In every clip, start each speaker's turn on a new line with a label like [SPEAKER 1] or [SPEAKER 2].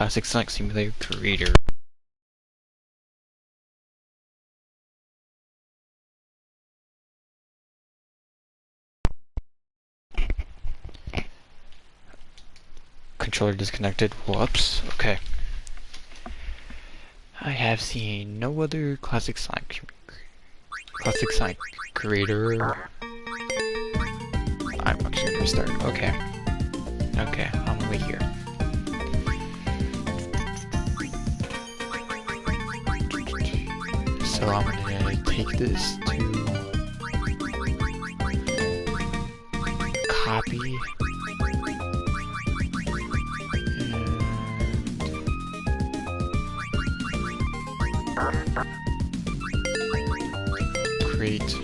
[SPEAKER 1] Classic Flight Simulator creator. Controller disconnected. Whoops. Okay. I have seen no other classic sign creator. I'm actually gonna restart. Okay. Okay, I'm over here. So I'm gonna take this to copy create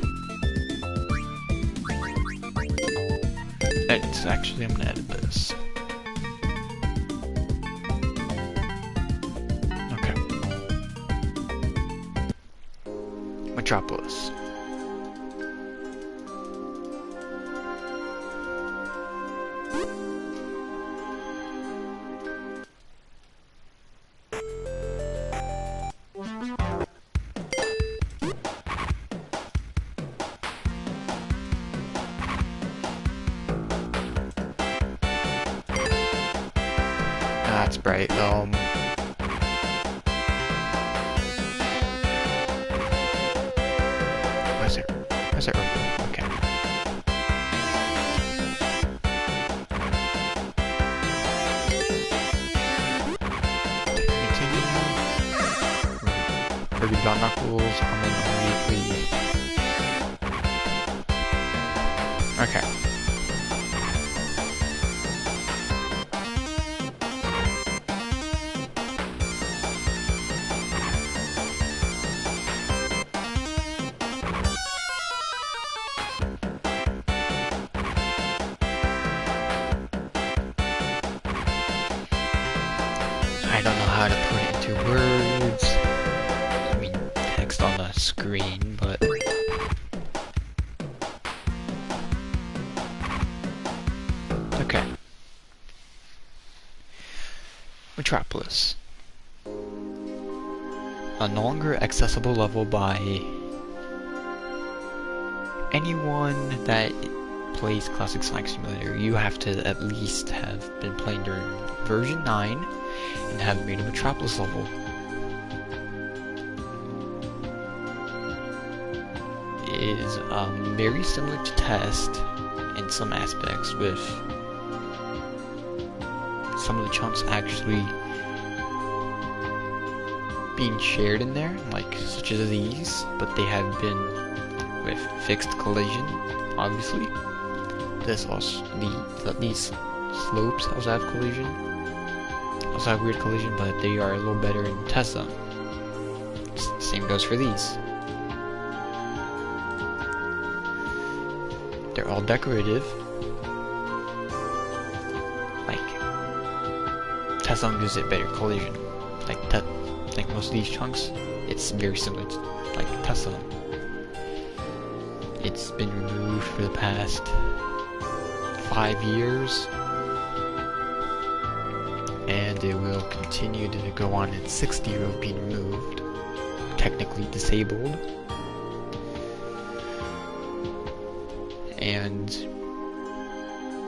[SPEAKER 1] edits. Actually, I'm gonna edit this. Okay. Metropolis. That's bright. Where's it open? Okay. Continue. Kirby got Knuckles on an immediately. Okay. I don't know how to put it into words. I mean, text on the screen, but okay. Metropolis. A no longer accessible level by anyone that plays Classic Flight Simulator. You have to at least have been playing during version 9 and have made a Metropolis level. It is very similar to Test in some aspects, with some of the chunks actually being shared in there, like such as these, but they have been with fixed collision, obviously. This also, these slopes also have collision. Also have weird collision, but they are a little better in Test Zone. Same goes for these. They're all decorative. Like, Test Zone gives it better collision. Like most of these chunks, it's very similar to like Test Zone. It's been removed for the past 5 years, and it will continue to go on its 6th year of being removed, technically disabled. And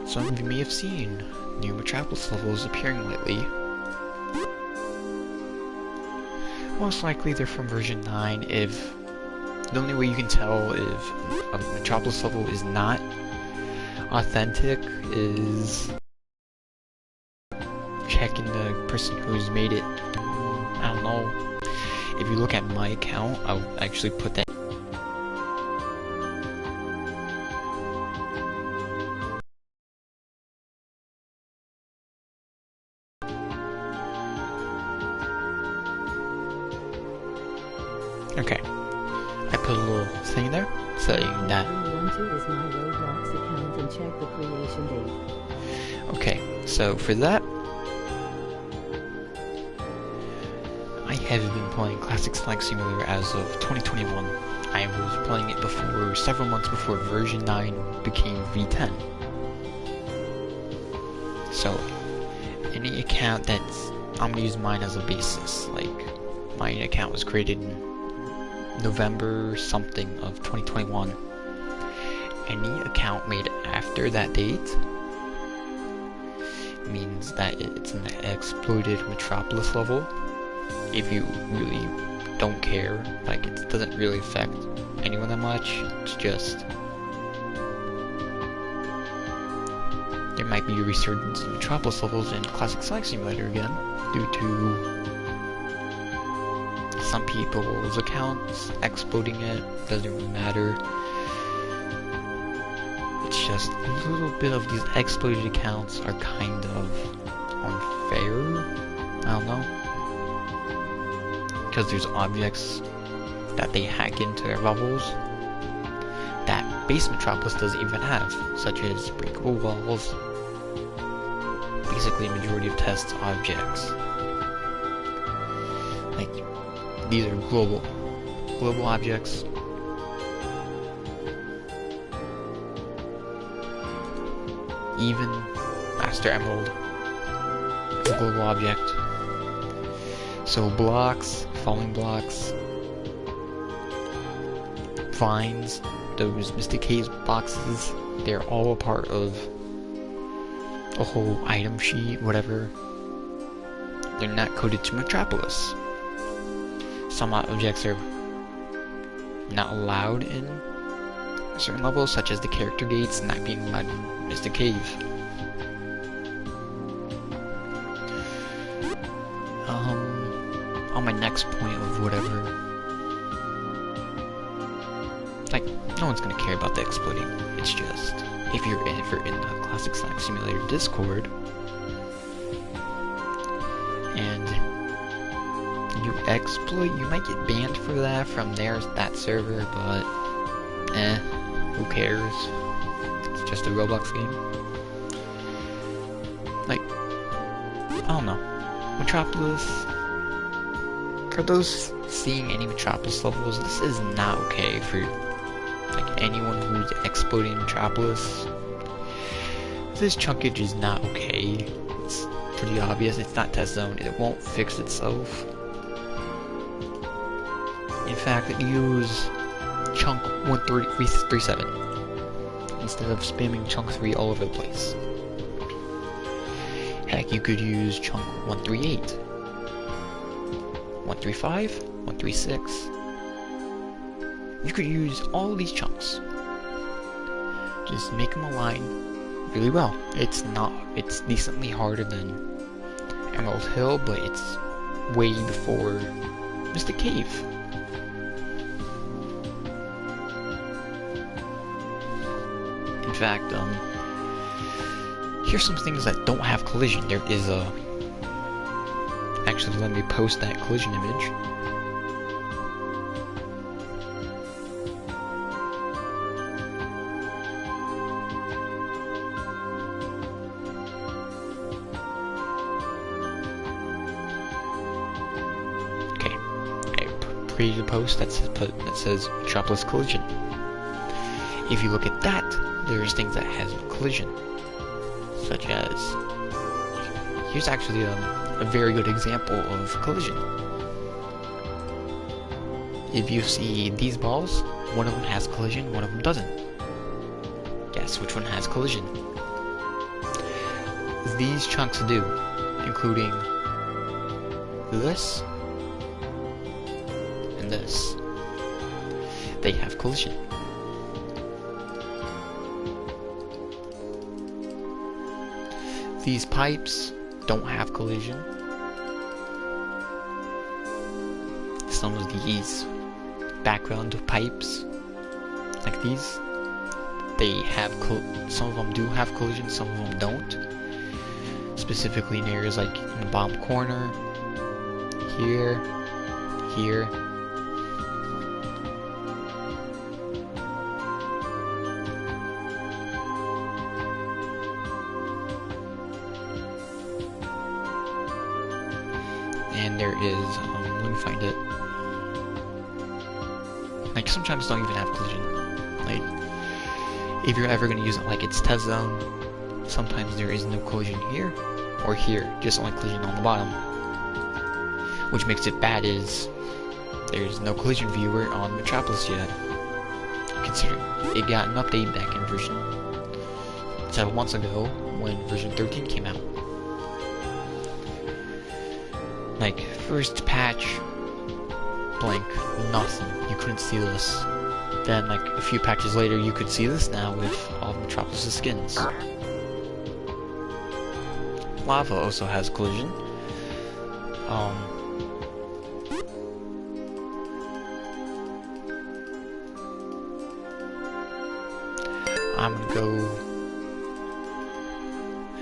[SPEAKER 1] some of you may have seen new Metropolis levels appearing lately. Most likely they're from version 9. If the only way you can tell if a Metropolis level is not authentic is checking the person who's made it. I don't know. If you look at my account, I'll actually put that. Okay. I put a little thing there saying that.
[SPEAKER 2] Is my Roblox account and check the creation date.
[SPEAKER 1] Okay, so for that, I have been playing Classic Flight Simulator as of 2021. I was playing it before, several months before version 9 became v10. So, any account that's I'm gonna use mine as a basis. Like, my account was created in November something of 2021. Any account made after that date means that it's an exploited Metropolis level. If you really don't care, like, it doesn't really affect anyone that much. It's just there might be a resurgence in Metropolis levels in Classic Flight Simulator again due to some people's accounts exploiting it. Doesn't really matter. It's just a little bit of these exploited accounts are kind of unfair. I don't know. Because there's objects that they hack into their levels that base Metropolis doesn't even have, such as breakable walls, basically a majority of test objects. Like, these are global objects. Even Master Emerald is a global object. So blocks, falling blocks, vines, those Mystic Caves boxes, they're all a part of a whole item sheet, whatever. They're not coded to Metropolis. Some objects are not allowed in certain levels, such as the character gates not being allowed in Mystic Cave. On my next point of whatever, like, no one's gonna care about the exploiting. It's just, if you're in the Classic Flight Simulator Discord and you exploit, you might get banned for that from that server, but who cares? It's just a Roblox game. Like, I don't know. Metropolis, for those seeing any Metropolis levels, this is not okay for, like, anyone who's exploiting Metropolis. This chunkage is not okay. It's pretty obvious. It's not test zone. It won't fix itself. In fact, use chunk 1337 instead of spamming chunk 3 all over the place. Heck, you could use chunk 138, 135, 136. You could use all of these chunks. Just make them align really well. It's decently harder than Emerald Hill, but it's way before Mystic Cave. In fact, here's some things that don't have collision. There is a... Actually, let me post that collision image. Okay, I created a post that says Metropolis collision. If you look at that, there's things that has collision, such as, here's actually a very good example of collision. If you see these balls, one of them has collision, one of them doesn't. Guess which one has collision? These chunks do, including this and this. They have collision. These pipes don't have collision. Some of these background pipes, like these, they have some of them do have collision, some of them don't. Specifically in areas like in the bottom corner, here, here. And there is, let me find it. Like, sometimes don't even have collision. Like, if you're ever gonna use it like it's test zone, sometimes there is no collision here or here, just only collision on the bottom. which makes it bad is there's no collision viewer on Metropolis yet. Considering it got an update back in version 7 months ago when version 13 came out. Like, first patch, blank, nothing. You couldn't see this. Then, like, a few patches later, you could see this now with all of Metropolis' skins. Lava also has collision. I'm gonna go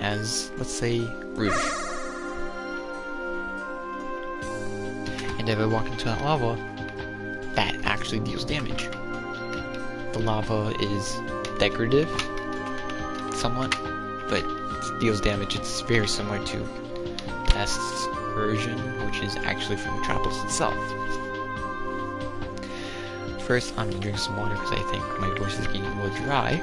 [SPEAKER 1] as, let's say, Rouge. And if I walk into that lava, that actually deals damage. The lava is decorative, somewhat, but it deals damage. It's very similar to Pest's version, which is actually from Metropolis itself. First, I'm gonna drink some water because I think my voice is getting a little dry.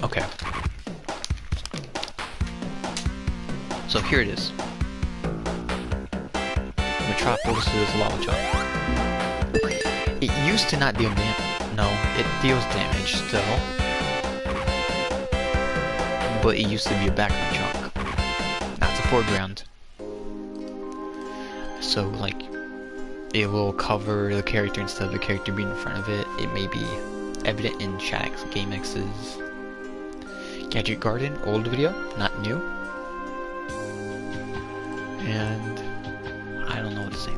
[SPEAKER 1] Okay. So here it is. Metropolis is lava chunk. It used to not deal damage. No, it deals damage still. But it used to be a background chunk. Now it's a foreground. So, like, it will cover the character instead of the character being in front of it. It may be evident in Shadow's GameX's Gadget Garden, old video, not new. And I don't know what to say.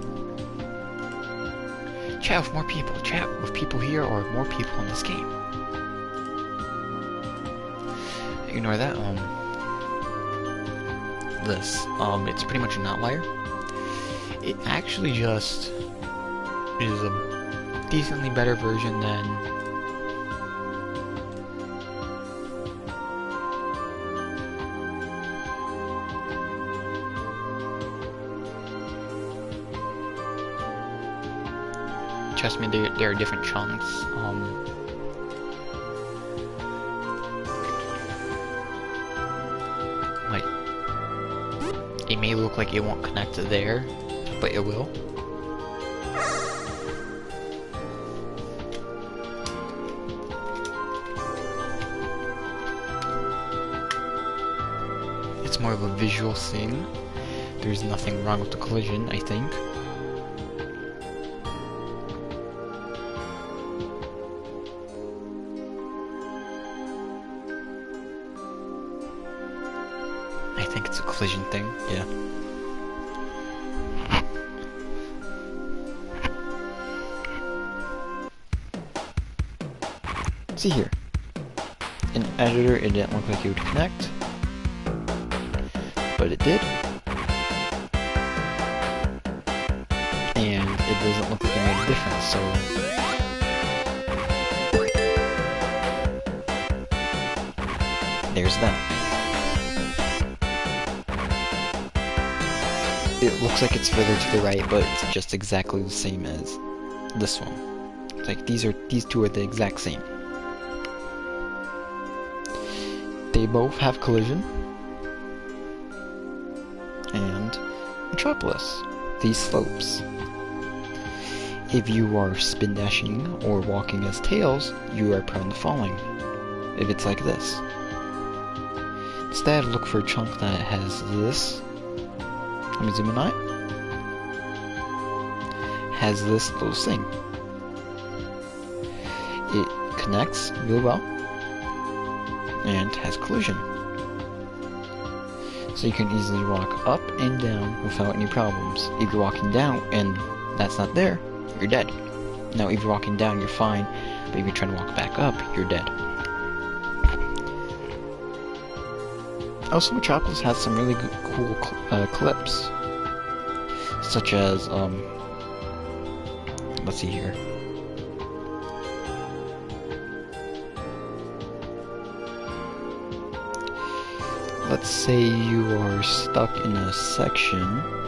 [SPEAKER 1] Chat with more people. Chat with people here or more people in this game. Ignore that. It's pretty much an outlier. It actually just is a decently better version than trust me, there are different chunks. Like, it may look like it won't connect to there, but it will. It's more of a visual thing. There's nothing wrong with the collision, I think. I think it's a collision thing, yeah. See here. In editor, it didn't look like it would connect, but it did. And it doesn't look like it made a difference, so there's that. It looks like it's further to the right, but it's just exactly the same as this one. It's like these two are the exact same. They both have collision and Metropolis. These slopes. If you are spin dashing or walking as Tails, you are prone to falling. If it's like this. Instead, look for a chunk that has this. Let me zoom in on it. Has this little thing. It connects really well and has collision. So you can easily walk up and down without any problems. If you're walking down and that's not there, you're dead. Now if you're walking down, you're fine, but if you're trying to walk back up, you're dead. Also, Metropolis has some really cool clips, such as, let's see here. Let's say you are stuck in a section,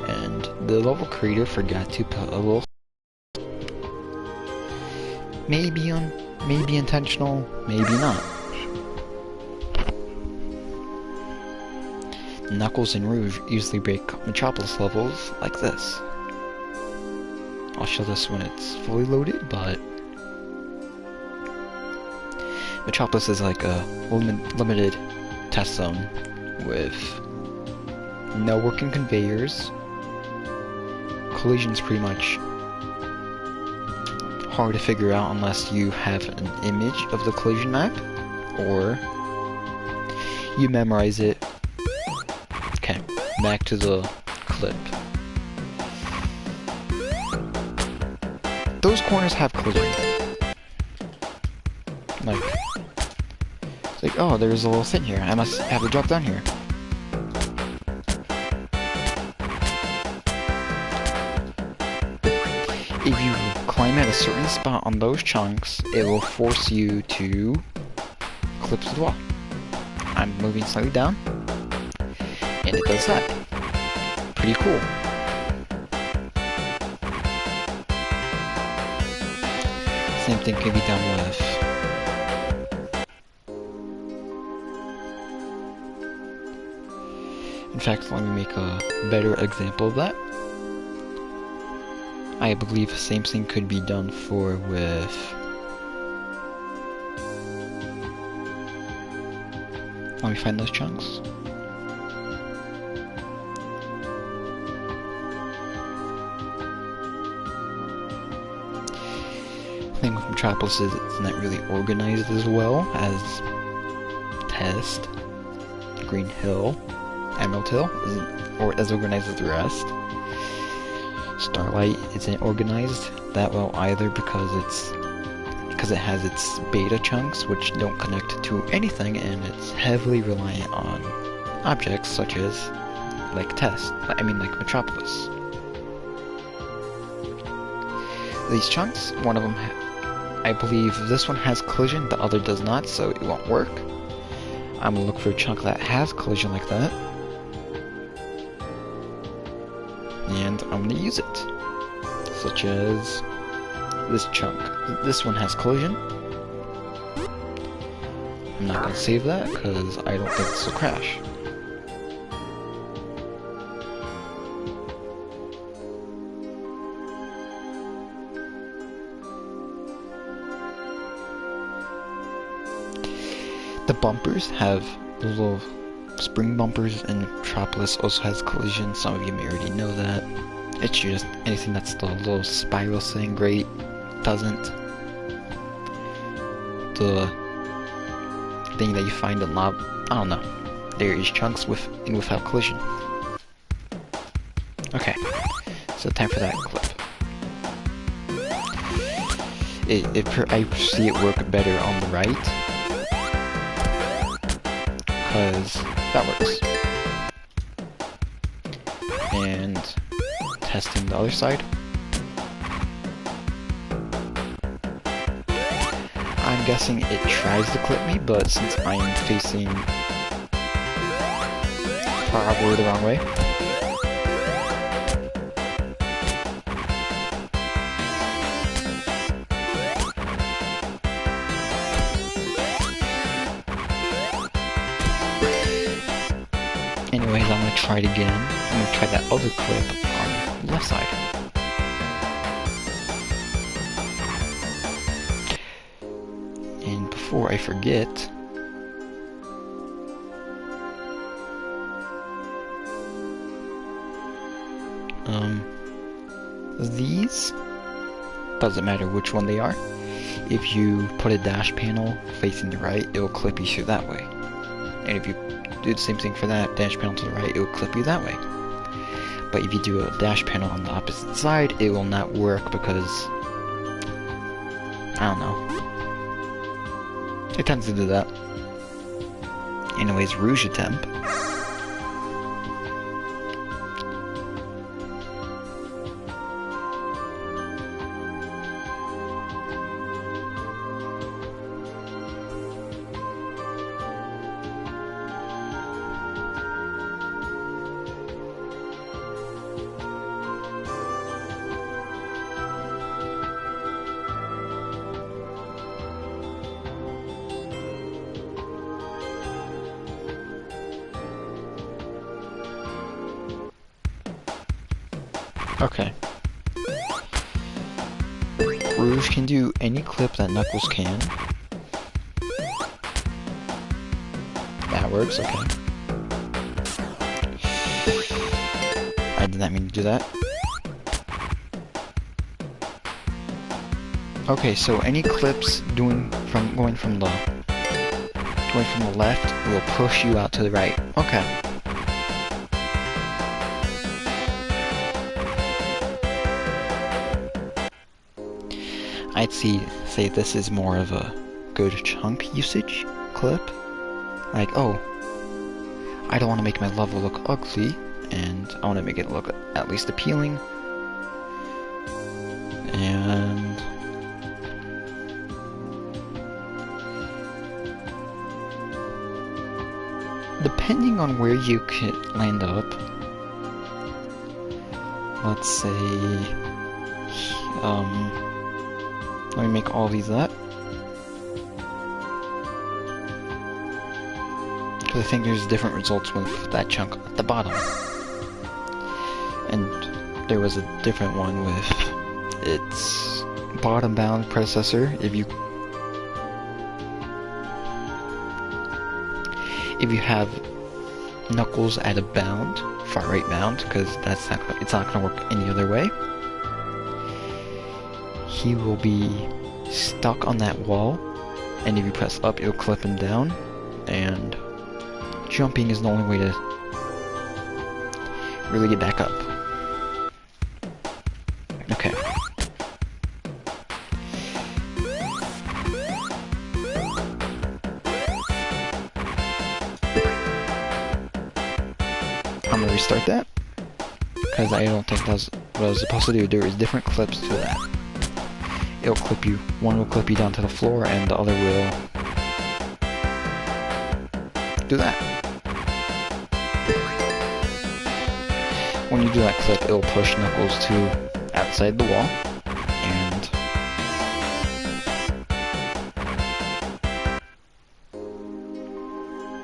[SPEAKER 1] and the level creator forgot to put a little. Maybe intentional, maybe not. Knuckles and Rouge usually break Metropolis levels like this. I'll show this when it's fully loaded, but Metropolis is like a limited test zone with no working conveyors. Collision's pretty much hard to figure out unless you have an image of the collision map or you memorize it. Okay, back to the clip. Those corners have collision. Like, oh, there's a little thing here. I must have to drop down here. If you climb at a certain spot on those chunks, it will force you to clip to the wall. I'm moving slightly down, and it does that. Pretty cool. Same thing can be done with in fact, let me make a better example of that. I believe the same thing could be done with let me find those chunks. The thing with Metropolis is it's not really organized as well as Test, Green Hill, Emerald Hill isn't or as organized as the rest. Starlight isn't organized that well either because it has its beta chunks which don't connect to anything, and it's heavily reliant on objects such as like Metropolis. These chunks, one of them, I believe this one has collision, the other does not, so it won't work. I'm gonna look for a chunk that has collision like that, and I'm gonna use it, such as this chunk. This one has collision. I'm not gonna save that because I don't think this will crash. The bumpers have little spring bumpers, and Metropolis also has collision. Some of you may already know that. It's just anything that's the little spiral thing, great. Doesn't. The thing that you find in lava, I don't know. There is chunks with and without collision. Okay, so time for that clip. I see it work better on the right, because that works. And testing the other side. I'm guessing it tries to clip me, but since I am facing probably the wrong way, anyways, I'm gonna try it again. I'm gonna try that other clip on the left side. And before I forget, these, doesn't matter which one they are, if you put a dash panel facing the right, it will clip you through that way. And if you do the same thing for that dash panel to the right, it will clip you that way. But if you do a dash panel on the opposite side, it will not work because, I don't know, it tends to do that. Anyways, Rouge attempt. Okay. Rouge can do any clip that Knuckles can. That works, okay. I did not mean to do that. Okay, so any clips going from the left will push you out to the right. Okay. I'd say this is more of a good chunk usage clip. Like, oh, I don't want to make my level look ugly, and I want to make it look at least appealing. And depending on where you can land up, let's say, let me make all these that. Because I think there's different results with that chunk at the bottom. And there was a different one with its bottom bound predecessor. If you have Knuckles at a bound, far right bound, because it's not gonna work any other way. He will be stuck on that wall, and if you press up, it'll clip him down, and jumping is the only way to really get back up. Okay. I'm gonna restart that, because I don't think that's what I was supposed to do. There is different clips to that. It'll clip you. One will clip you down to the floor, and the other will do that. When you do that clip, it'll push Knuckles to outside the wall, and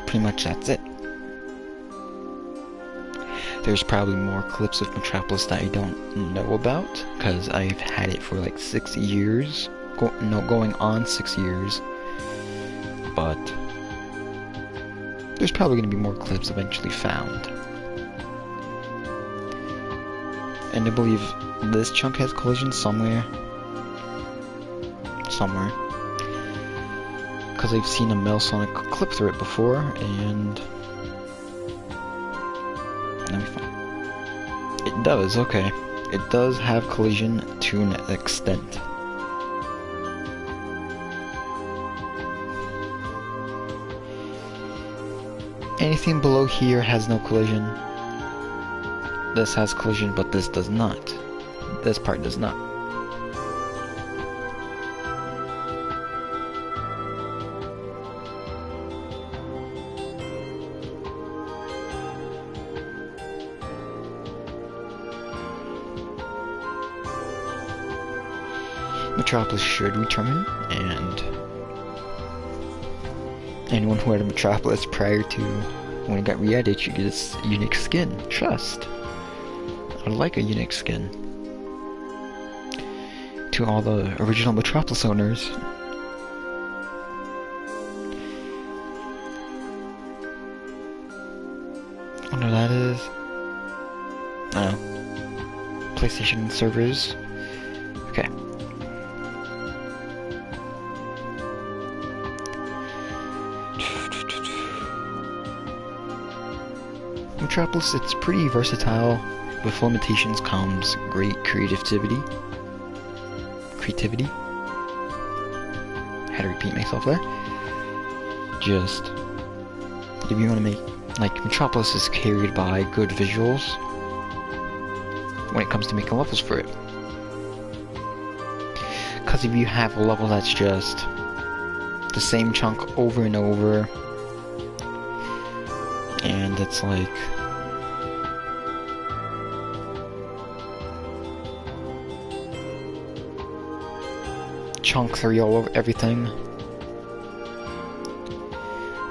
[SPEAKER 1] pretty much that's it. There's probably more clips of Metropolis that I don't know about, because I've had it for like 6 years. Going on 6 years. But there's probably going to be more clips eventually found. And I believe this chunk has collision somewhere. Because I've seen a Melsonic clip through it before, and let me find. It does, okay. It does have collision to an extent. Anything below here has no collision. This has collision, but this does not. This part does not. Metropolis should return, and anyone who had a Metropolis prior to when it got re-added should get its unique skin. Trust. I like a unique skin. To all the original Metropolis owners. I wonder that is. Oh. PlayStation servers. Okay. Metropolis, it's pretty versatile. With limitations comes great creativity. Had to repeat myself there. Just, if you want to make, like, Metropolis is carried by good visuals when it comes to making levels for it. Because if you have a level that's just the same chunk over and over, and it's like chunk 3 all over everything,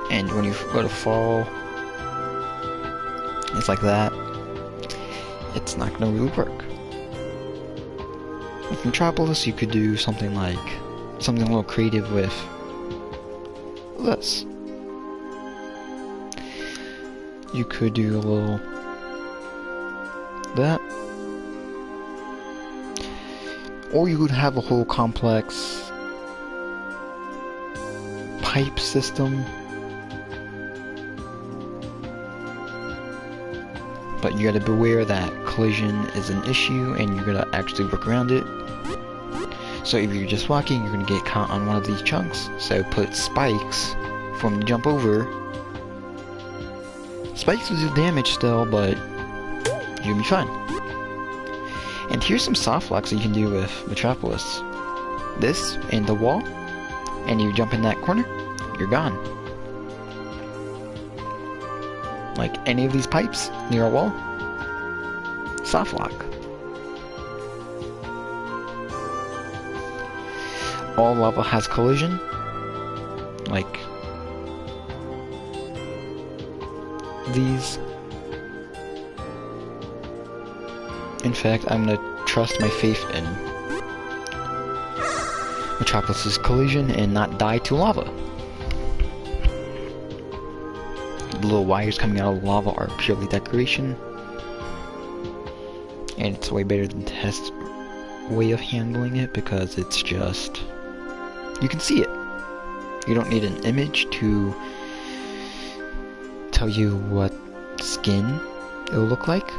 [SPEAKER 1] and when you go to fall, it's like that, it's not gonna really work. With Metropolis, you could do something like something a little creative with this. You could do a little that, or you could have a whole complex pipe system. But you gotta beware that collision is an issue and you're gonna actually work around it. So if you're just walking, you're gonna get caught on one of these chunks. So put spikes for them to jump over. Spikes will do damage still, but you'll be fine. And here's some soft locks that you can do with Metropolis. This and the wall, and you jump in that corner, you're gone. Like any of these pipes near a wall, soft lock. All lava has collision, like these. In fact, I'm gonna trust my faith in Metropolis's collision and not die to lava. The little wires coming out of the lava are purely decoration, and it's way better than Test's way of handling it because it's just, you can see it. You don't need an image to tell you what skin it will look like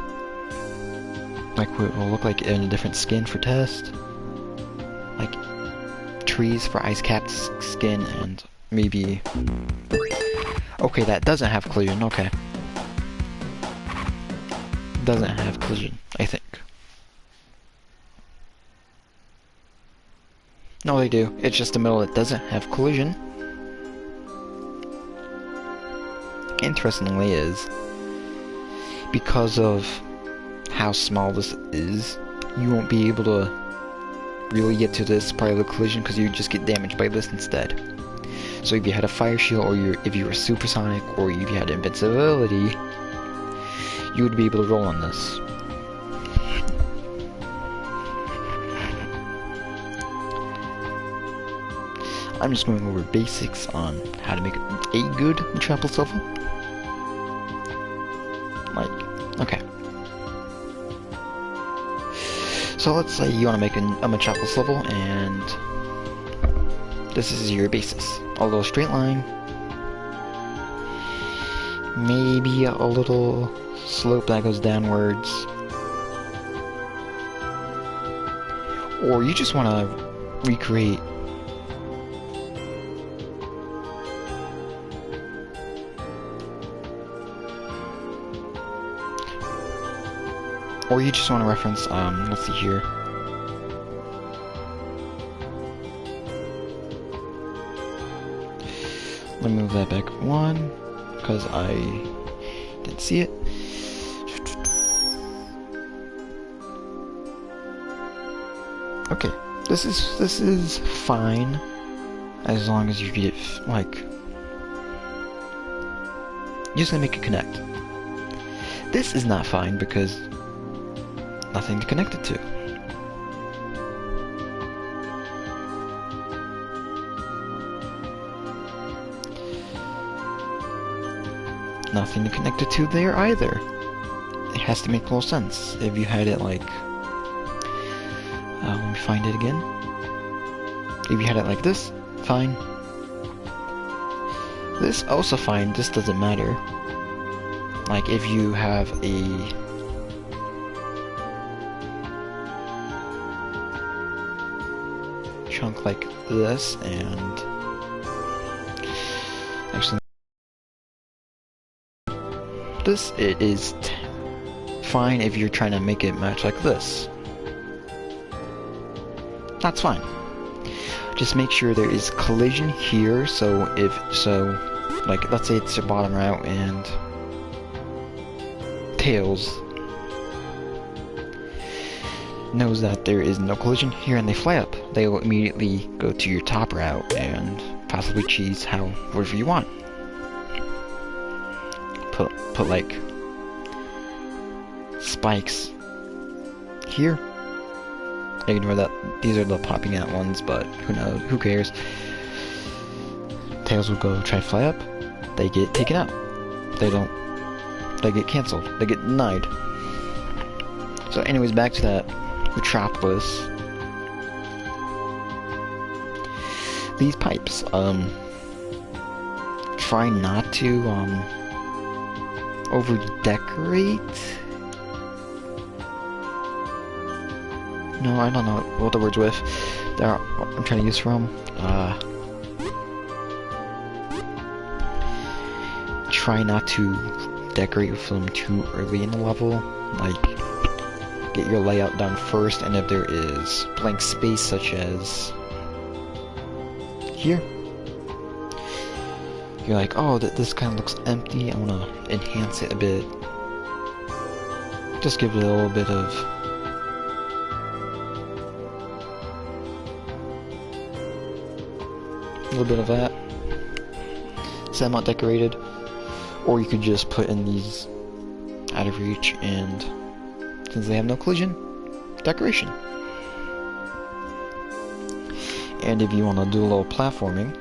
[SPEAKER 1] what it will look like in a different skin for Test, like trees for ice capped skin, and maybe, okay, that doesn't have collision. Okay, doesn't have collision, I think. No, they do. It's just the middle that doesn't have collision. Interestingly is, because of how small this is, you won't be able to really get to this part of the collision because you just get damaged by this instead. So if you had a fire shield, or if you were supersonic, or if you had invincibility, you would be able to roll on this. I'm just going over basics on how to make a good Metropolis level. Like, okay. So let's say you want to make a Metropolis level, and this is your basis. A little straight line, maybe a little slope that goes downwards, or you just want to recreate want to reference, let's see here. Let me move that back one, because I didn't see it. Okay, this is fine, as long as you get, like, you're just gonna make it connect. This is not fine because nothing to connect it to. Nothing to connect it to there either. It has to make total sense. If you had it like, let me find it again. If you had it like this, fine. This also fine, this doesn't matter. Like if you have a chunk like this, and actually this, it is fine if you're trying to make it match like this. That's fine. Just make sure there is collision here, so like let's say it's your bottom route and Tails knows that there is no collision here and they fly up, they will immediately go to your top route and possibly cheese whatever you want. Put like spikes here, Ignore that. These are the popping out ones, but who knows? Who cares? Tails will go try to fly up. They get taken out. They don't. They get cancelled. They get denied. So anyways, back to that Metropolis. These pipes, try not to, over-decorate? No, I don't know what the word's with. I'm trying to use from. Try not to decorate with them too early in the level. Like, get your layout done first, and if there is blank space, such as here, you're like, oh, this kind of looks empty, I want to enhance it a bit. Just give it a little bit of that. So I'm not decorated. Or you could just put in these out of reach, and since they have no collision, decoration. And if you want to do a little platforming,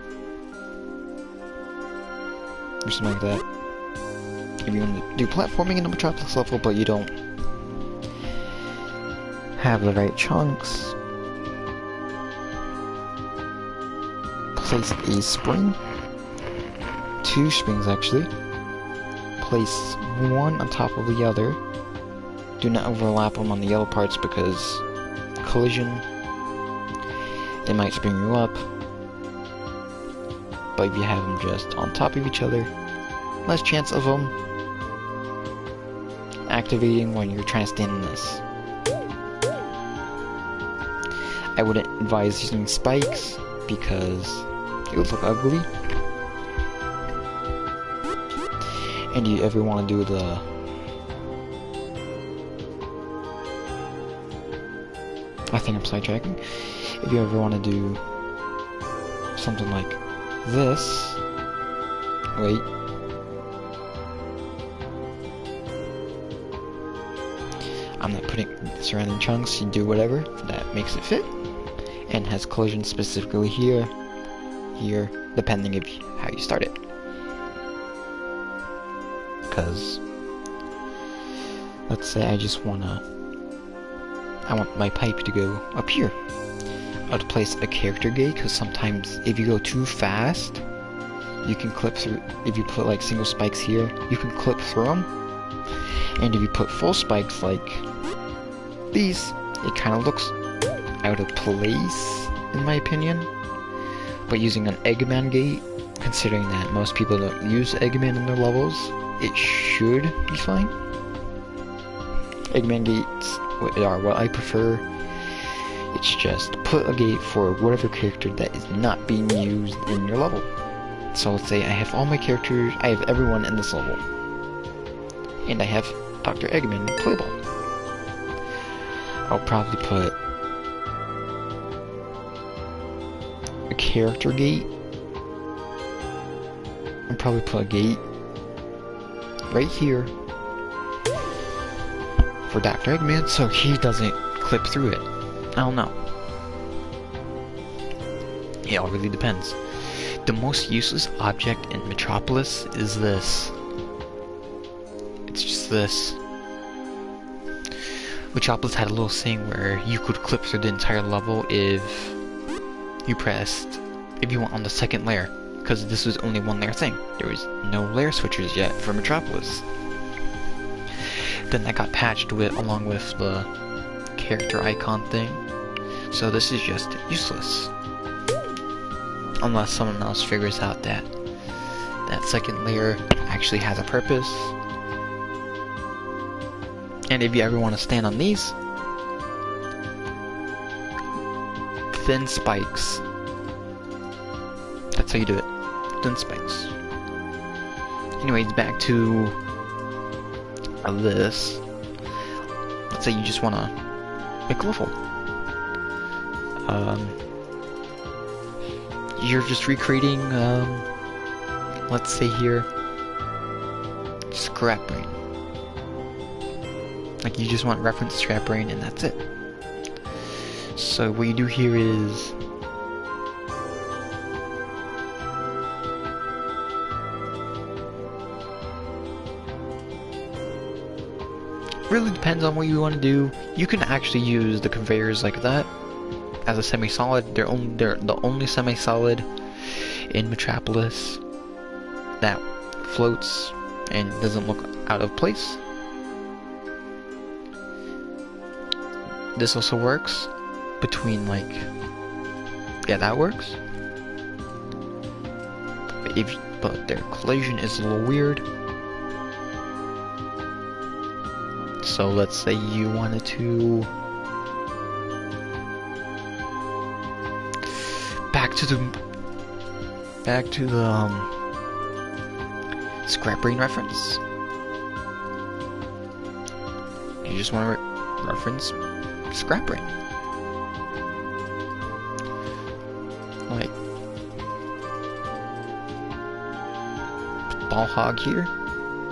[SPEAKER 1] or something like that, if you want to do platforming in the Metropolis level, but you don't have the right chunks, place a spring, 2 springs actually, place one on top of the other. Do not overlap them on the yellow parts because collision, it might spring you up. But if you have them just on top of each other, less chance of them activating when you're trying to stand in this. I wouldn't advise using spikes because it would look ugly. And you ever want to do the I think I'm sidetracking. If you ever want to do something like this, wait, I'm not putting surrounding chunks, you do whatever that makes it fit, and has collision specifically here, depending if how you start it. Because let's say I want my pipe to go up here. I'd place a character gate, because sometimes if you go too fast, you can clip through. If you put like single spikes here, you can clip through them. And if you put full spikes like these, it kind of looks out of place, in my opinion. But using an Eggman gate, considering that most people don't use Eggman in their levels, it should be fine. Eggman gates are what I prefer. It's just put a gate for whatever character that is not being used in your level. So let's say I have all my characters, I have everyone in this level, and I have Dr. Eggman playable. I'll probably put a character gate. I'll probably put a gate right here for Dr. Eggman so he doesn't clip through it. I don't know. It all really depends. The most useless object in Metropolis is this. It's just this. Metropolis had a little thing where you could clip through the entire level if you went on the second layer, because this was only one layer thing. There was no layer switchers yet for Metropolis. Then that got patched along with the character icon thing. So this is just useless. Unless someone else figures out that that second layer actually has a purpose. And if you ever want to stand on these, thin spikes. That's how you do it. Thin spikes. Anyways, back to this. Let's say you just want to make a level. You're just recreating, let's say here, Scrap Brain. Like, you just want reference Scrap Brain and that's it. So what you do here is really depends on what you want to do. You can actually use the conveyors like that as a semi-solid. They're the only semi-solid in Metropolis that floats and doesn't look out of place. This also works between like, yeah, that works. But their collision is a little weird. So let's say you wanted to back to the scrap brain reference. You just want to reference scrap brain. Like ball hog here.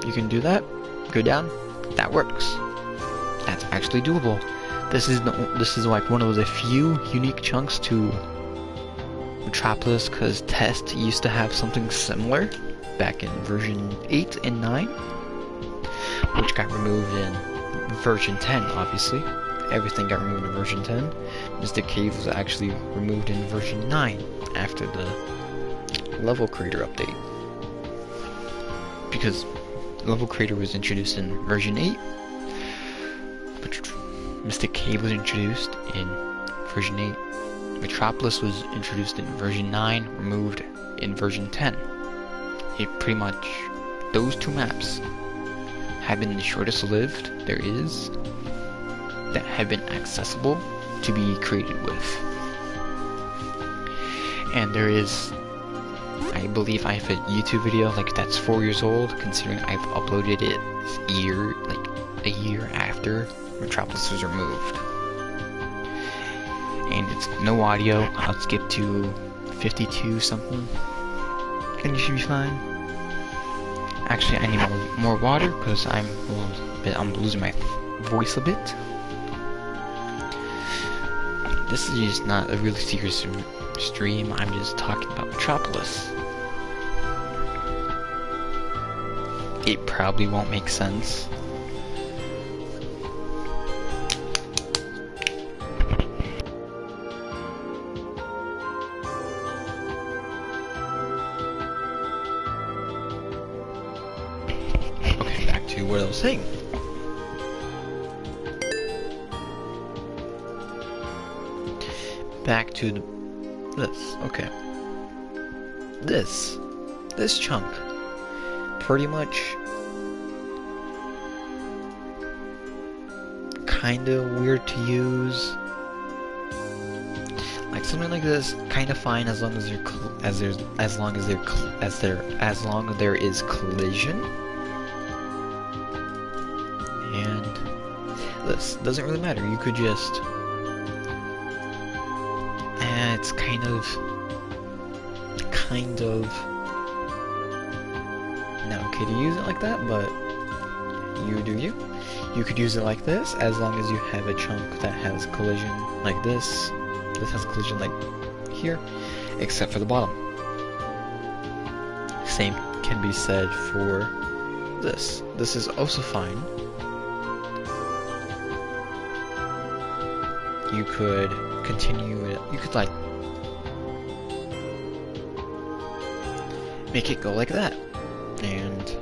[SPEAKER 1] You can do that. Go down. That works. That's actually doable. This is like one of the few unique chunks to Metropolis, because Test used to have something similar back in version 8 and 9, which got removed in version 10, obviously. Everything got removed in version 10. Mr. Cave was actually removed in version 9 after the level creator update. Because level creator was introduced in version 8, but Mystic Cave was introduced in version 8. Metropolis was introduced in version 9, removed in version 10. It pretty much, those two maps have been the shortest lived there is that have been accessible to be created with. And there is, I believe I have a YouTube video like that's 4 years old, considering I've uploaded it a year after Metropolis was removed. And it's no audio. I'll skip to 52 something, and you should be fine. Actually, I need more water because I'm losing my voice a bit. This is just not a really serious stream. I'm just talking about Metropolis. It probably won't make sense. Okay, back to what I was saying. Back to this. Okay. This chunk pretty much kind of weird to use. Like something like this, kind of fine as long as there is collision. And this doesn't really matter. You could just, it's kind of not okay to use it like that, but you do you. You could use it like this, as long as you have a chunk that has collision like this. This has collision like here, except for the bottom. Same can be said for this. This is also fine. You could continue it. You could like make it go like that, and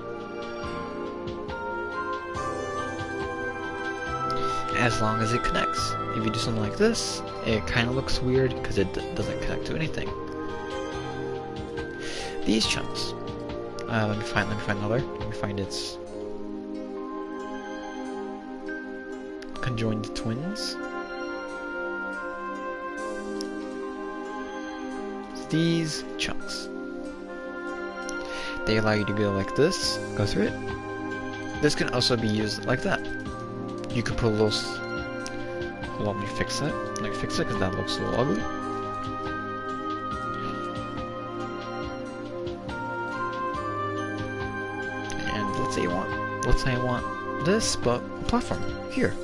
[SPEAKER 1] as long as it connects. If you do something like this, it kind of looks weird because it doesn't connect to anything. These chunks. Let me find another. Let me find its conjoined twins. These chunks. They allow you to go like this, go through it. This can also be used like that. You could put a little. Hold on, let me fix that. Let me fix it because that looks a little ugly. And let's say I want this, but platform here.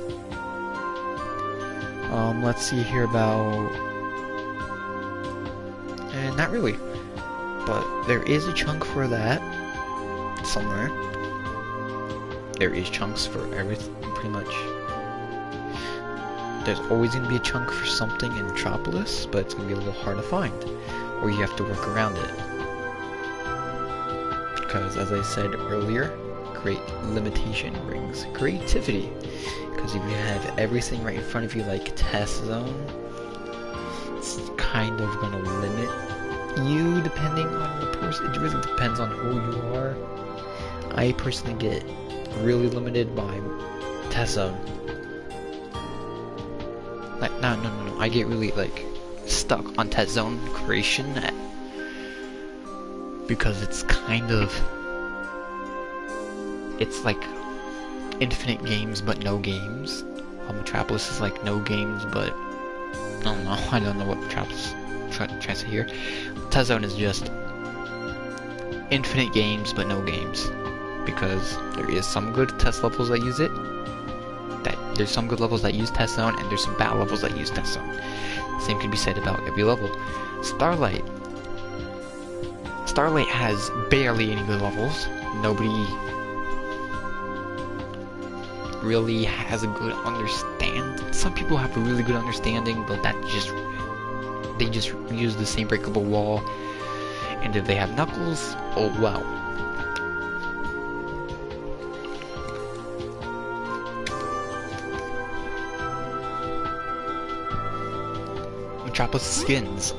[SPEAKER 1] Let's see here about... not really. But there is a chunk for that. Somewhere. There is chunks for everything, pretty much. There's always going to be a chunk for something in Metropolis, but it's going to be a little hard to find. Or you have to work around it. Because, as I said earlier, great limitation brings creativity. Because if you have everything right in front of you, like test zone, it's kind of going to limit you depending on the person. It really depends on who you are. I personally get really limited by test zone. Like, no. I get really, like, stuck on test zone creation because it's kind of... It's like infinite games but no games. Metropolis is like no games but... I don't know what Metropolis trying to say here. Test zone is just infinite games but no games. Because there is some good test levels that use it. There's some good levels that use test zone, and there's some bad levels that use test zone. Same can be said about every level. Starlight has barely any good levels. Nobody really has a good understand. Some people have a really good understanding, but they just use the same breakable wall. And if they have knuckles, oh wow. Metropolis skins,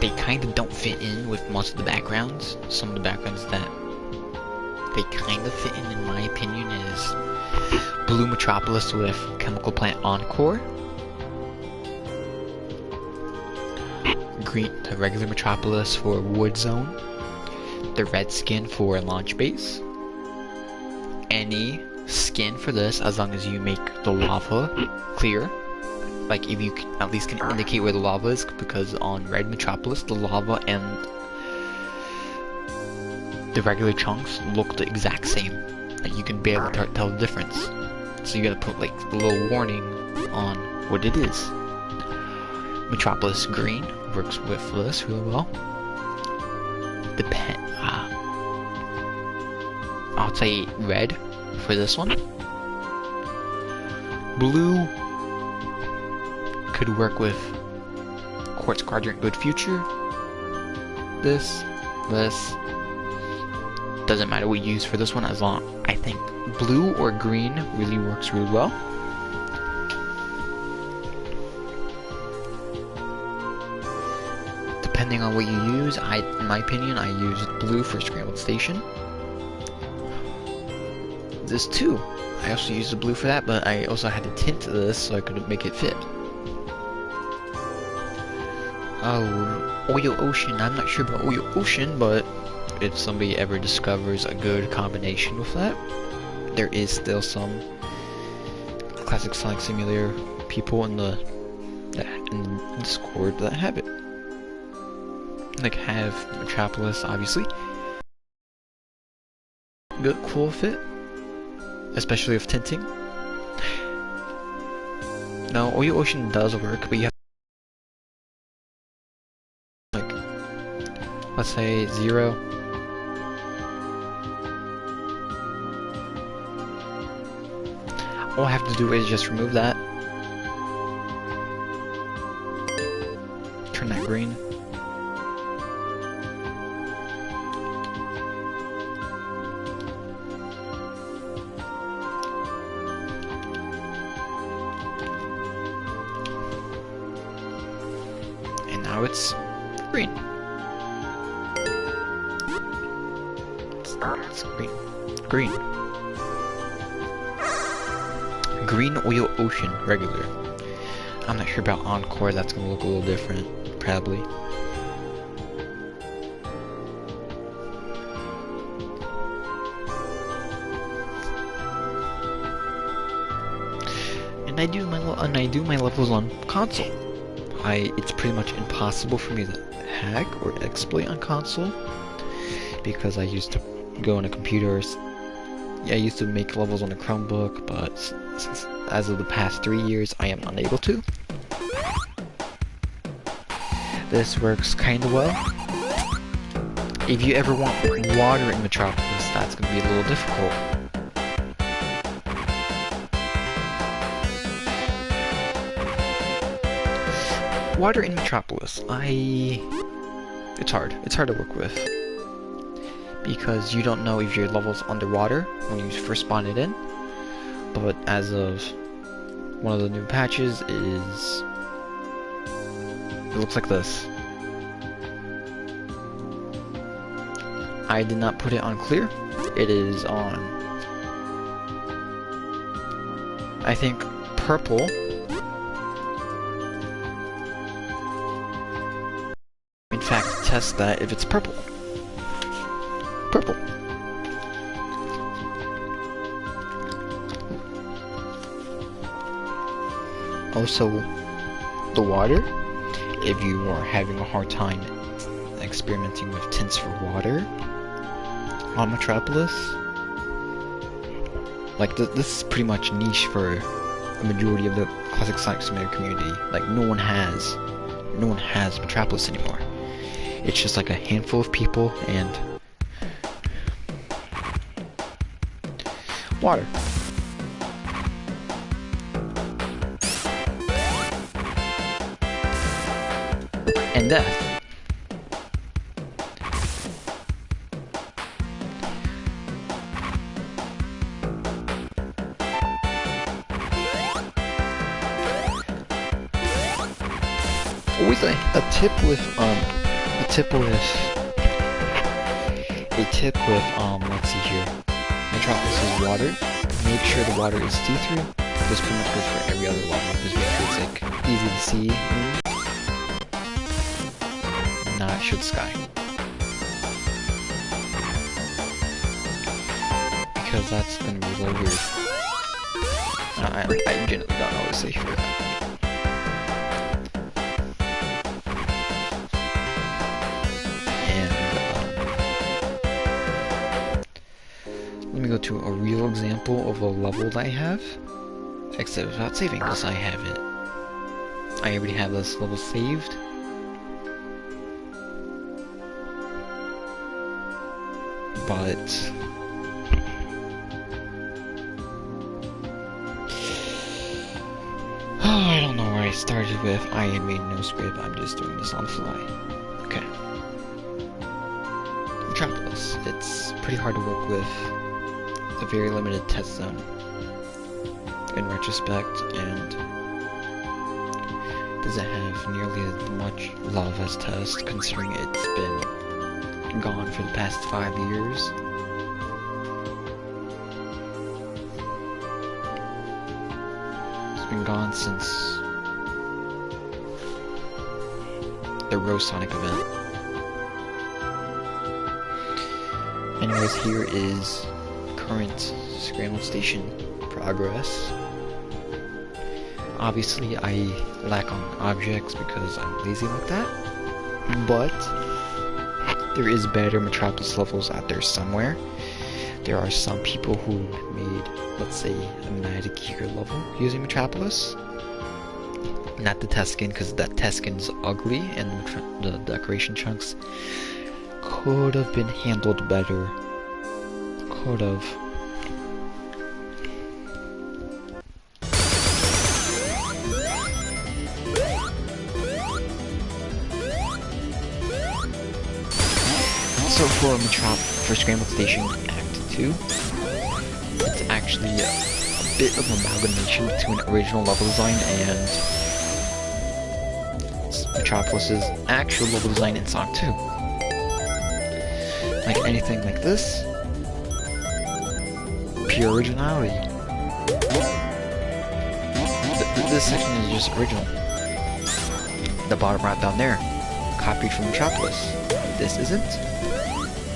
[SPEAKER 1] they kind of don't fit in with most of the backgrounds. Some of the backgrounds that they kind of fit in my opinion, is Blue Metropolis with Chemical Plant Encore, green, the regular Metropolis for Wood Zone, the red skin for Launch Base. Any skin for this, as long as you make the lava clear. Like, if you at least can indicate where the lava is, because on Red Metropolis, the lava and the regular chunks look the exact same. Like, you can barely tell the difference. So you gotta put, like, a little warning on what it is. Metropolis Green works with this really well. I'll say red for this one. Blue could work with Quartz Quadrant Good Future. This doesn't matter what you use for this one, as long I think blue or green really works really well. Depending on what you use, in my opinion, I use blue for Scrambled Station. This too, I also used the blue for that, but I also had to tint this so I could make it fit. Oh, Oil Ocean. I'm not sure about Oil Ocean, but if somebody ever discovers a good combination with that, there is still some classic Sonic Simulator people in the Discord that have it. Like, have Metropolis, obviously. Good, cool fit, especially with tinting. No, Oil Ocean does work, but you have, like, let's say 0. All I have to do is just remove that. Turn that green. And now it's green. It's green. Green. Green Oil Ocean, regular. I'm not sure about Encore, that's gonna look a little different, probably. And I do my levels on console. It's pretty much impossible for me to hack or exploit on console, because I used to go on a computer I used to make levels on the Chromebook, but since as of the past 3 years, I am unable to. This works kinda well. If you ever want water in Metropolis, that's gonna be a little difficult. Water in Metropolis, it's hard. It's hard to work with. Because you don't know if your level's underwater when you first spawn it in. But as of one of the new patches it looks like this. I did not put it on clear. It is on, I think, purple. In fact, test that if it's purple. Purple. Also, the water, if you are having a hard time experimenting with tints for water on Metropolis, like this is pretty much niche for a majority of the classic Sonic Simulator community. Like no one has Metropolis anymore. It's just like a handful of people and water. And death. Always a tip with let's see here. Metropolis' water. Make sure the water is see-through. This pretty much goes for every other level. Just make sure it's like easy to see. Not show the sky. Because that's gonna be a little weird. I genuinely don't know what to say for that. Let me go to a real example of a level that I have. Except without saving, because I have it. I already have this level saved. But I don't know where I started with. I made no script, I'm just doing this on the fly. Okay. Metropolis. It's pretty hard to work with. A very limited test zone in retrospect, and doesn't have nearly as much love as test, considering it's been gone for the past 5 years. It's been gone since the Rose Sonic event. Anyways, here is current Scramble Station progress. Obviously, I lack on objects because I'm lazy like that, but there is better Metropolis levels out there somewhere. There are some people who made, let's say, a Magic Gear level using Metropolis. Not the test skin, because that test skin is ugly, and the decoration chunks could have been handled better. Could have. So for Scramble Station Act 2, it's actually a bit of amalgamation between original level design and Metropolis' actual level design in Sonic 2. Like anything like this, pure originality. This section is just original. The bottom right down there, copied from Metropolis. This isn't.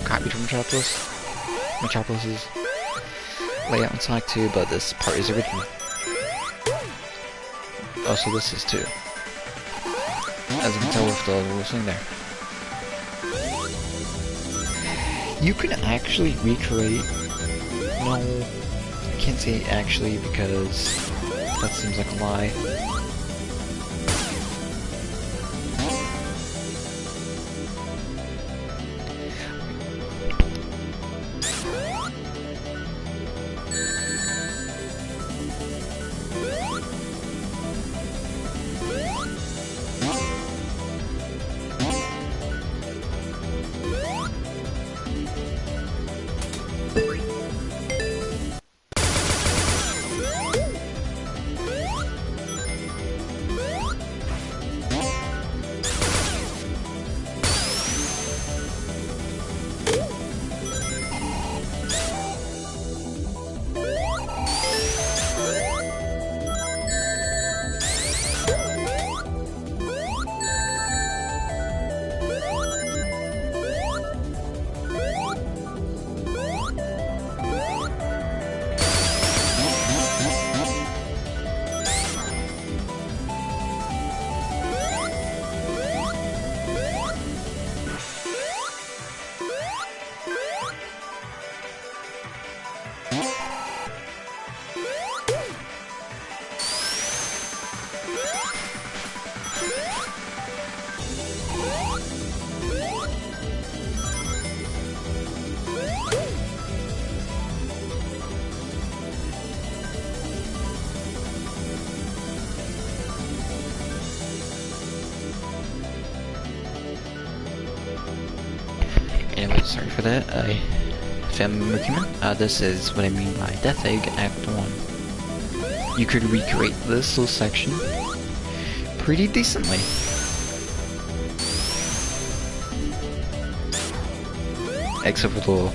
[SPEAKER 1] Copied from Metropolis. Metropolis' layout in Sonic 2, but this part is original. Also, this is too. As you can tell with the little thing there. You can actually recreate No, I can't say actually because that seems like a lie. Anyway, sorry for that. Family member came in. This is what I mean by Death Egg Act 1. You could recreate this little section pretty decently. Except for the little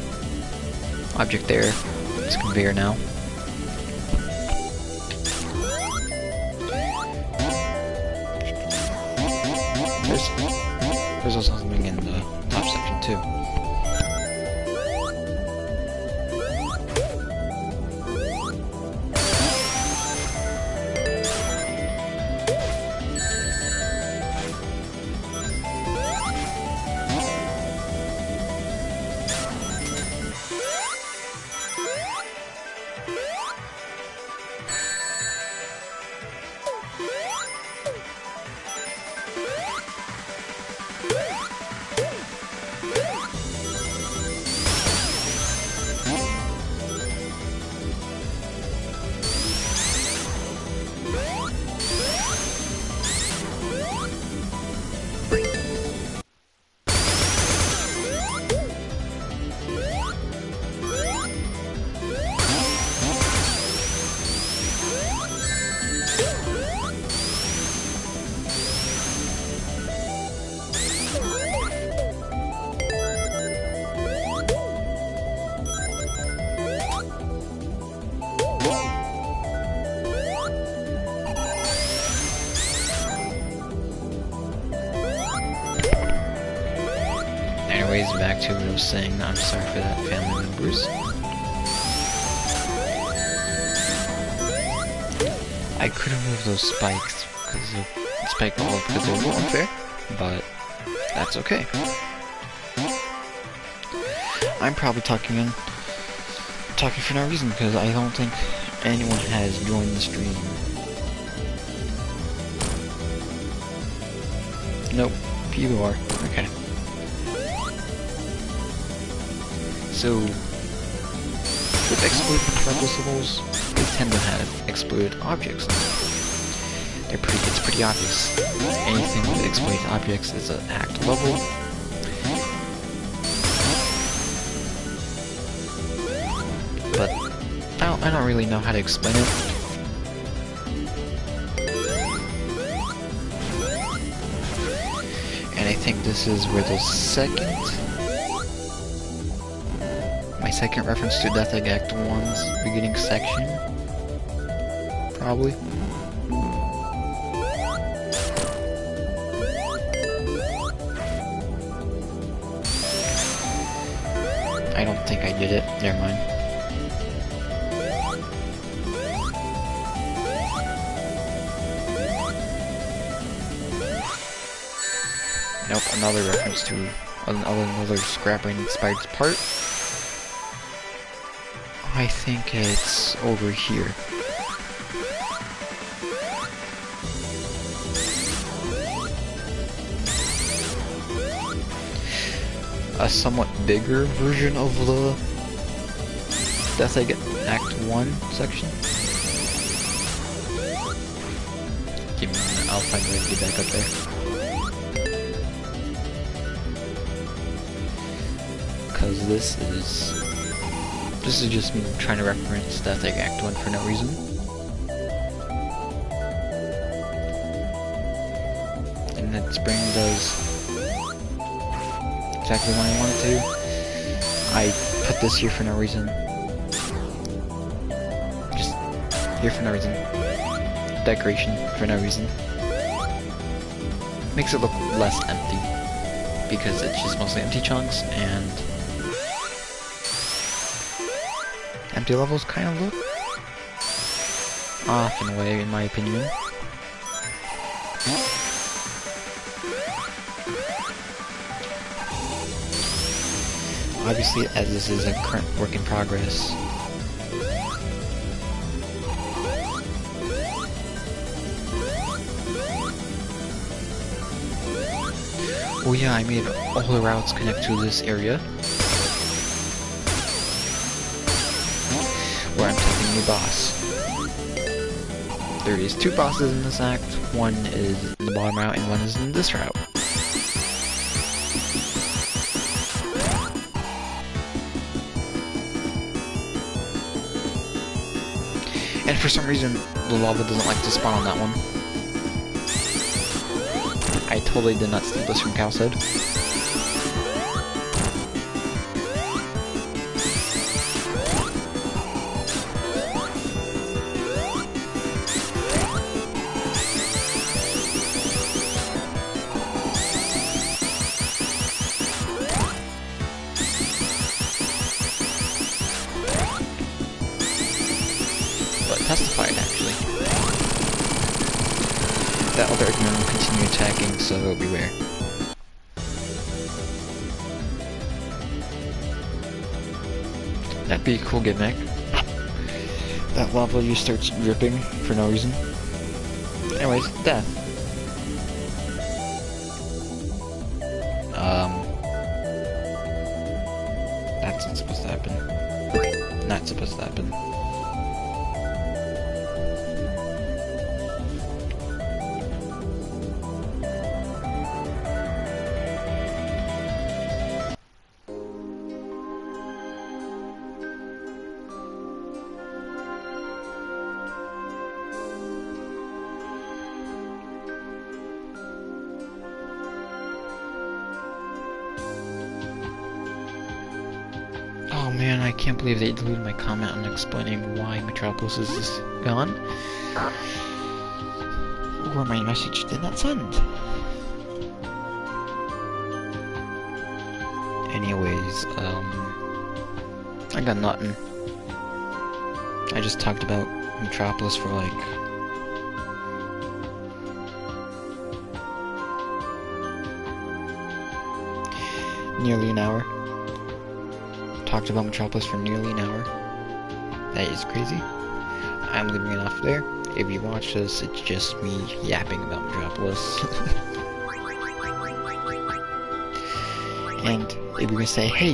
[SPEAKER 1] object there. It's a conveyor now. There's also something in the top section too. Anyways, back to what I was saying. I'm sorry for that, family members. I could remove those spikes because of spike balls because they're a little unfair, but that's okay. I'm probably talking for no reason because I don't think anyone has joined the stream. Nope, you are. Okay. So, with exploded Metropolis levels, they tend to have exploded objects. It's pretty obvious. Anything with exploded objects is an act level. But I don't really know how to explain it. And I think this is where my second reference to Death Egg Act 1's beginning section. Probably. I don't think I did it. Never mind. Nope, another reference to another scrap brain inspired part. I think it's over here. A somewhat bigger version of the Death Egg Act 1 section. Give me a minute, I'll find a way to get back up there. Because this is just me trying to reference Death Egg Act 1 for no reason. And that spring does exactly what I want it to. I put this here for no reason. Just here for no reason. Decoration for no reason. Makes it look less empty because it's just mostly empty chunks, and empty levels kind of look off in a way, in my opinion. Obviously, as this is a current work in progress, oh yeah, I made all the routes connect to this area where I'm taking a new boss. There is 2 bosses in this act. One is in the bottom route and one is in this route. And for some reason, the lava doesn't like to spawn on that one. I totally did not steal this from Cowshead. Testified, actually. That other Eggman will continue attacking, so beware. That'd be a cool gimmick. That lava just starts dripping for no reason. Anyways, death. That's not supposed to happen. Not supposed to happen. Oh man, I can't believe they deleted my comment on explaining why Metropolis is gone. Or my message did not send. Anyways, I got nothing. I just talked about Metropolis for like nearly an hour. Talked about Metropolis for nearly an hour. That is crazy. I'm leaving it off there. If you watch this, it's just me yapping about Metropolis. And if you're gonna say, hey,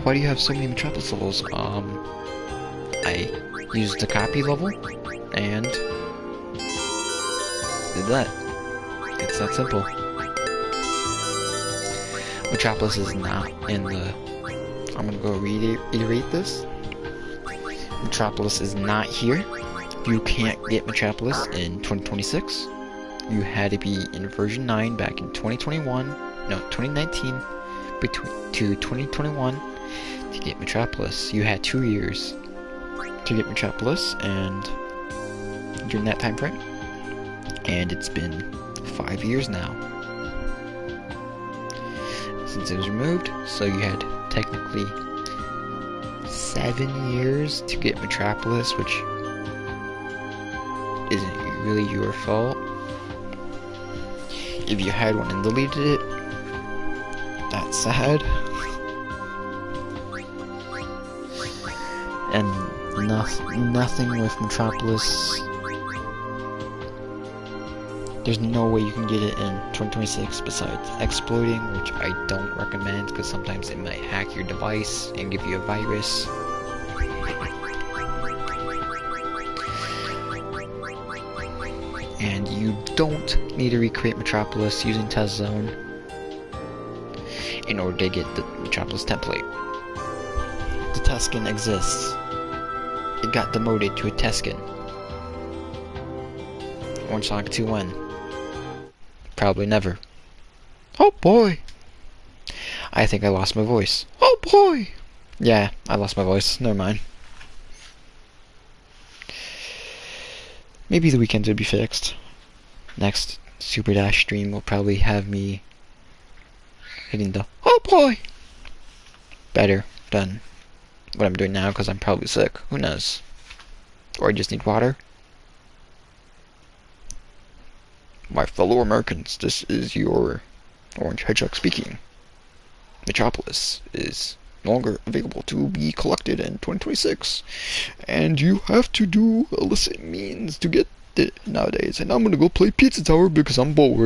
[SPEAKER 1] why do you have so many Metropolis levels? I used a copy level and did that. It's that simple. Metropolis is not in the... I'm gonna go reiterate this. Metropolis is not here. You can't get Metropolis in 2026. You had to be in version 9 back in 2019 to 2021 to get Metropolis. You had 2 years to get Metropolis, and during that time frame, and it's been 5 years now since it was removed, so you had technically 7 years to get Metropolis, which isn't really your fault. If you had one and deleted it, that's sad. And nothing with Metropolis. There's no way you can get it in 2026 besides exploiting, which I don't recommend because sometimes it might hack your device and give you a virus. And you don't need to recreate Metropolis using Test Zone in order to get the Metropolis template. The test skin exists. It got demoted to a test skin. Orange Sonic 2 when? Probably never. Oh boy! I think I lost my voice. Oh boy! Yeah, I lost my voice. Never mind. Maybe the weekends will be fixed. Next Super Dash stream will probably have me hitting the oh boy better than what I'm doing now because I'm probably sick. Who knows? Or I just need water. My fellow Americans, this is your Orange Hedgehog speaking. Metropolis is no longer available to be collected in 2026, and you have to do illicit means to get it nowadays. And I'm gonna go play Pizza Tower because I'm bored.